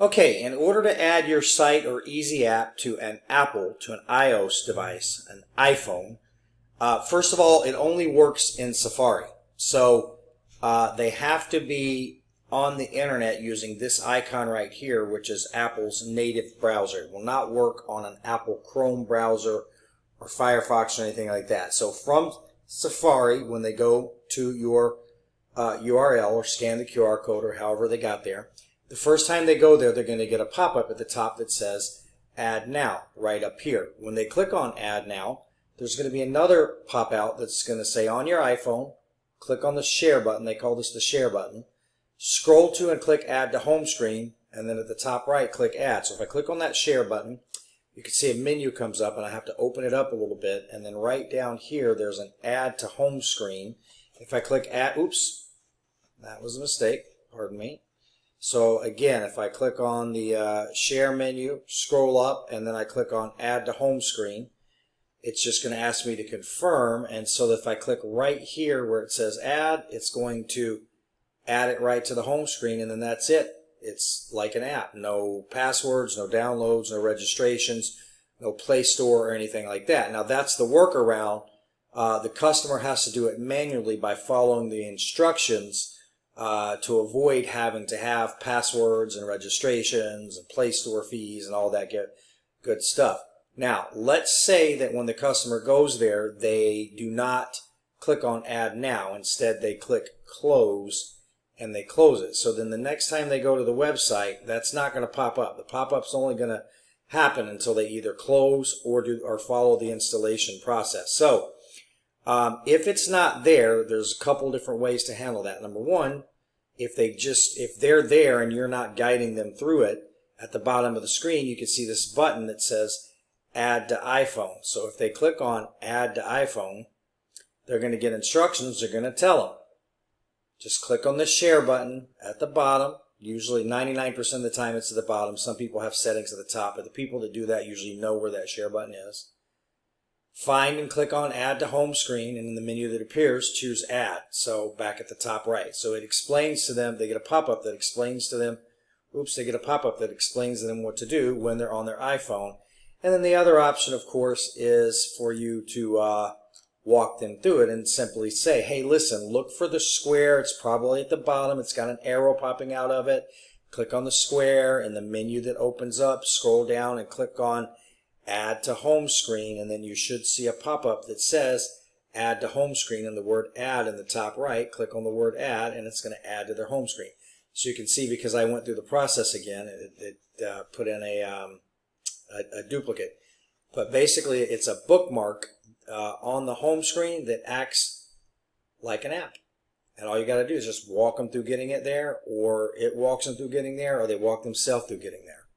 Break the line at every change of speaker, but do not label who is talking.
Okay, in order to add your site or easy app to an Apple, to an iOS device, an iPhone, first of all, it only works in Safari. So they have to be on the internet using this icon right here, which is Apple's native browser. It will not work on an Apple Chrome browser or Firefox or anything like that. So from Safari, when they go to your URL or scan the QR code or however they got there, the first time they go there, they're going to get a pop-up at the top that says Add Now right up here. When they click on Add Now, there's going to be another pop-out that's going to say on your iPhone, click on the share button. They call this the share button. Scroll to and click Add to Home Screen, and then at the top right, click Add. So if I click on that share button, you can see a menu comes up, and I have to open it up a little bit, and then right down here, there's an Add to Home Screen. If I click Add, oops, that was a mistake, pardon me. So again, if I click on the share menu, scroll up, and then I click on Add to Home Screen, it's just going to ask me to confirm. And so if I click right here where it says Add, it's going to add it right to the home screen, and then that's it. It's like an app. No passwords, no downloads, no registrations, no Play Store or anything like that. Now that's the workaround. The customer has to do it manually by following the instructions to avoid having to have passwords and registrations and Play Store fees and all that good stuff. Now, let's say that when the customer goes there, they do not click on Add Now. Instead, they click Close, and they close it. So then the next time they go to the website, that's not going to pop up. The pop-up's only going to happen until they either close or follow the installation process. So if it's not there, there's a couple different ways to handle that. Number one, if they're there and you're not guiding them through it, at the bottom of the screen you can see this button that says Add to iPhone. So if they click on Add to iPhone, they're going to get instructions. They're going to tell them, just click on the share button at the bottom. Usually 99% of the time it's at the bottom. Some people have settings at the top, but the people that do that usually know where that share button is. Find and click on Add to Home Screen, and in the menu that appears, choose Add. So back at the top right. So it explains to them, they get a pop-up that explains to them, they get a pop-up that explains to them what to do when they're on their iPhone. And then the other option, of course, is for you to walk them through it and simply say, hey, listen, look for the square. It's probably at the bottom. It's got an arrow popping out of it. Click on the square in the menu that opens up. Scroll down and click on Add to Home Screen, and then you should see a pop-up that says Add to Home Screen and the word Add in the top right. Click on the word Add, and it's going to add to their home screen. So you can see, because I went through the process again, it put in a duplicate. But basically, it's a bookmark on the home screen that acts like an app. And all you got to do is just walk them through getting it there, or it walks them through getting there, or they walk themselves through getting there.